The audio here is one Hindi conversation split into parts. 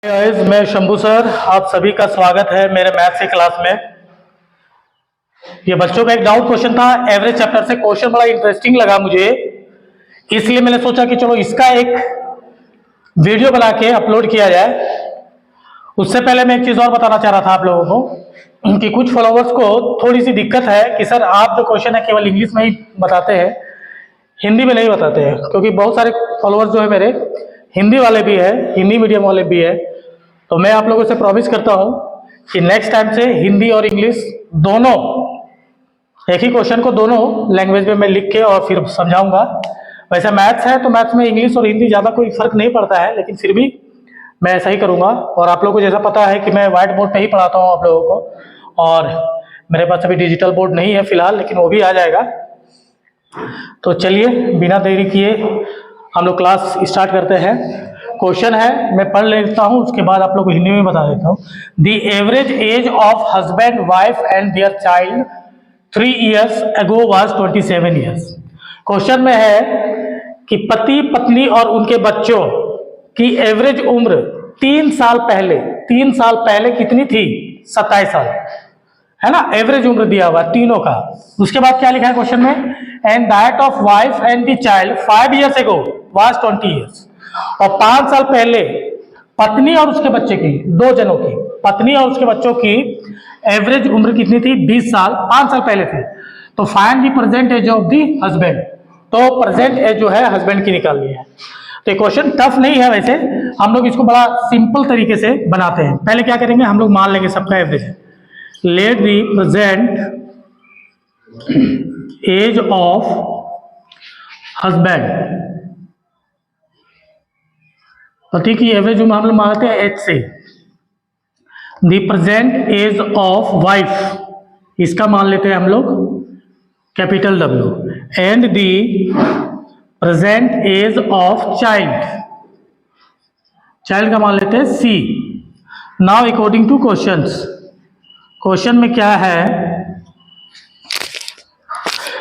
गाइस, मैं शंभू सर, आप सभी का स्वागत है मेरे मैथ्स की क्लास में। ये बच्चों का एक डाउट क्वेश्चन था एवरेज चैप्टर से। क्वेश्चन बड़ा इंटरेस्टिंग लगा मुझे, इसलिए मैंने सोचा कि चलो इसका एक वीडियो बना के अपलोड किया जाए। उससे पहले मैं एक चीज़ और बताना चाह रहा था आप लोगों को कि कुछ फॉलोअर्स को थोड़ी सी दिक्कत है कि सर आप जो क्वेश्चन है केवल इंग्लिश में ही बताते हैं, हिंदी में नहीं बताते हैं। क्योंकि बहुत सारे फॉलोअर्स जो है मेरे हिंदी वाले भी है, हिंदी मीडियम वाले भी है। तो मैं आप लोगों से प्रॉमिस करता हूं कि नेक्स्ट टाइम से हिंदी और इंग्लिश दोनों एक ही क्वेश्चन को दोनों लैंग्वेज में मैं लिख के और फिर समझाऊंगा। वैसे मैथ्स है तो मैथ्स में इंग्लिश और हिंदी ज़्यादा कोई फर्क नहीं पड़ता है, लेकिन फिर भी मैं ऐसा ही करूंगा। और आप लोगों को जैसा पता है कि मैं व्हाइट बोर्ड पे ही पढ़ाता हूँ आप लोगों को, और मेरे पास अभी डिजिटल बोर्ड नहीं है फिलहाल, लेकिन वो भी आ जाएगा। तो चलिए बिना देरी किए हम लोग क्लास स्टार्ट करते हैं। क्वेश्चन है, मैं पढ़ लेता हूँ, उसके बाद आप लोग को हिंदी में बता देता हूँ। The average age of husband wife and their child 3 years ago was 27 years। Question में है कि पति पत्नी और उनके बच्चों की एवरेज उम्र 3 साल पहले कितनी थी? 27 साल, है ना। एवरेज उम्र दिया हुआ तीनों का। उसके बाद क्या लिखा है क्वेश्चन में? And that of wife and the child 5 years ago was 20 years। और 5 साल पहले पत्नी और उसके बच्चे की, दो जनों की, पत्नी और उसके बच्चों की एवरेज उम्र कितनी थी? 20 साल 5 साल पहले थी। तो find the present age of the husband. तो प्रेजेंट एज जो है हस्बैंड की निकालनी है। तो क्वेश्चन टफ नहीं है, वैसे हम लोग इसको बड़ा सिंपल तरीके से बनाते हैं। पहले क्या करेंगे, हम लोग मान लेंगे सबका एवरेज है। Let the present age of husband, पति की एवरेज उम्र हम लोग मानते हैं एच से। The present age of wife, इसका मान लेते हैं हम लोग capital W। And the present age of child, child का मान लेते हैं C। Now according to questions, question में क्या है?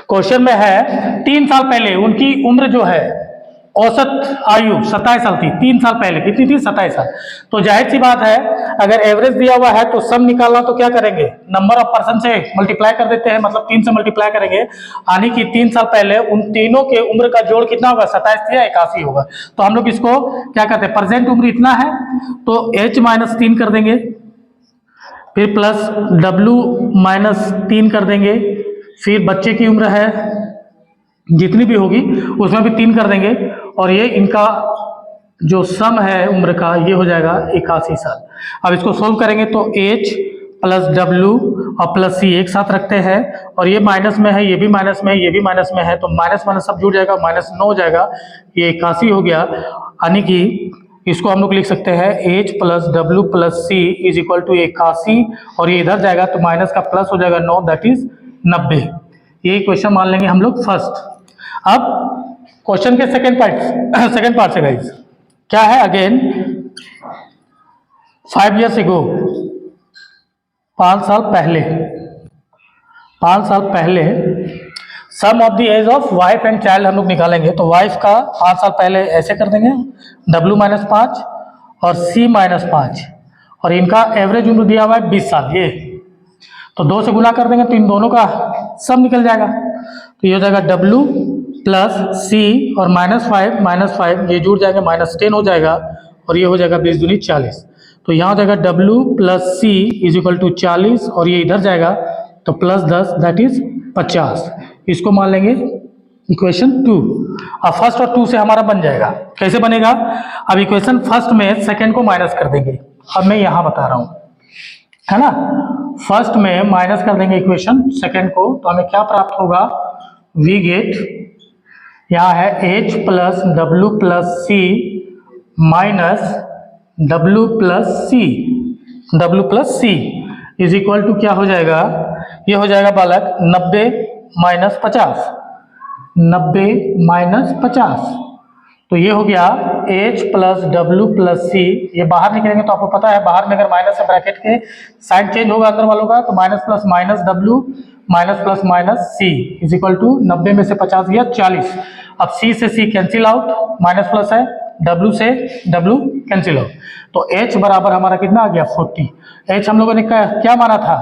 क्वेश्चन में है 3 साल पहले उनकी उम्र जो है औसत आयु 27 साल थी। 3 साल पहले कितनी थी? 27 साल। तो जाहिर सी बात है, अगर एवरेज दिया हुआ है तो सम निकालना तो क्या करेंगे? नंबर ऑफ पर्सन से मल्टीप्लाई कर देते हैं, मतलब 3 से मल्टीप्लाई करेंगे, यानी कि 3 साल पहले उन तीनों के उम्र का जोड़ कितना होगा? 27 या 81 होगा। तो हम लोग इसको क्या कहते हैं? प्रेजेंट उम्र इतना है तो H - 3 कर देंगे, फिर प्लस W - 3 कर देंगे, फिर बच्चे की उम्र है जितनी भी होगी उसमें भी 3 कर देंगे, और ये इनका जो सम है उम्र का ये हो जाएगा 81 साल। अब इसको सोल्व करेंगे तो H + W और प्लस C एक साथ रखते हैं, और ये माइनस में है, ये भी माइनस में है, ये भी माइनस में है, तो माइनस माइनस सब जुड़ जाएगा, -9 हो जाएगा, ये 81 हो गया। यानी कि इसको हम लोग लिख सकते हैं H + W + C = 81, और ये इधर जाएगा तो माइनस का प्लस हो जाएगा 9, दैट इज 90। ये क्वेश्चन मान लेंगे हम लोग फर्स्ट। अब क्वेश्चन के सेकंड पार्ट से गाइस क्या है? अगेन 5 years ago, 5 साल पहले sum of the age of wife and child हम लोग निकालेंगे। तो वाइफ का 5 साल पहले ऐसे कर देंगे, W - 5 और C - 5, और इनका एवरेज उम्र दिया हुआ है 20 साल। ये तो 2 से गुना कर देंगे तो इन दोनों का सम निकल जाएगा। तो ये हो जाएगा W + C और -5 ये जुड़ जाएंगे, -10 हो जाएगा, और ये हो जाएगा 20 दूनी 40। तो यहाँ हो जाएगा W + C = 40, और ये इधर जाएगा तो +10 दैट इज 50। इसको मान लेंगे इक्वेशन 2। अब फर्स्ट और 2 से हमारा बन जाएगा। कैसे बनेगा? अब इक्वेशन फर्स्ट में सेकंड को माइनस कर देंगे। अब मैं यहाँ बता रहा हूँ, है ना। फर्स्ट में माइनस कर देंगे इक्वेशन सेकंड को, तो हमें क्या प्राप्त होगा? वी गेट, यहाँ है H + W + C - W + C = क्या हो जाएगा? ये हो जाएगा बालक 90 - 50, 90 - 50। तो ये हो गया H + W + C। ये बाहर निकलेंगे तो आपको पता है बाहर में अगर माइनस है ब्रैकेट के साइड चेंज होगा अंदर वालों का, तो minus plus minus W - C = 90 में से 50 गया 40। अब C से C cancel out, minus plus है W से W कैंसिल हो, तो H बराबर हमारा कितना आ गया 40। H हम लोगों ने क्या माना था,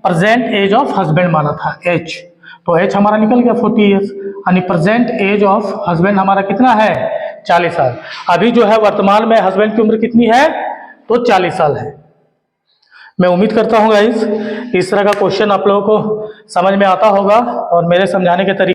प्रेजेंट एज ऑफ हस्बैंड माना था H, तो H हमारा निकल गया 40 ईयर्स, यानी प्रेजेंट एज ऑफ हस्बैंड हमारा कितना है 40 साल। अभी जो है वर्तमान में हस्बैंड की उम्र कितनी है, तो 40 साल है। मैं उम्मीद करता हूँ गाइस इस तरह का क्वेश्चन आप लोगों को समझ में आता होगा और मेरे समझाने के तरीके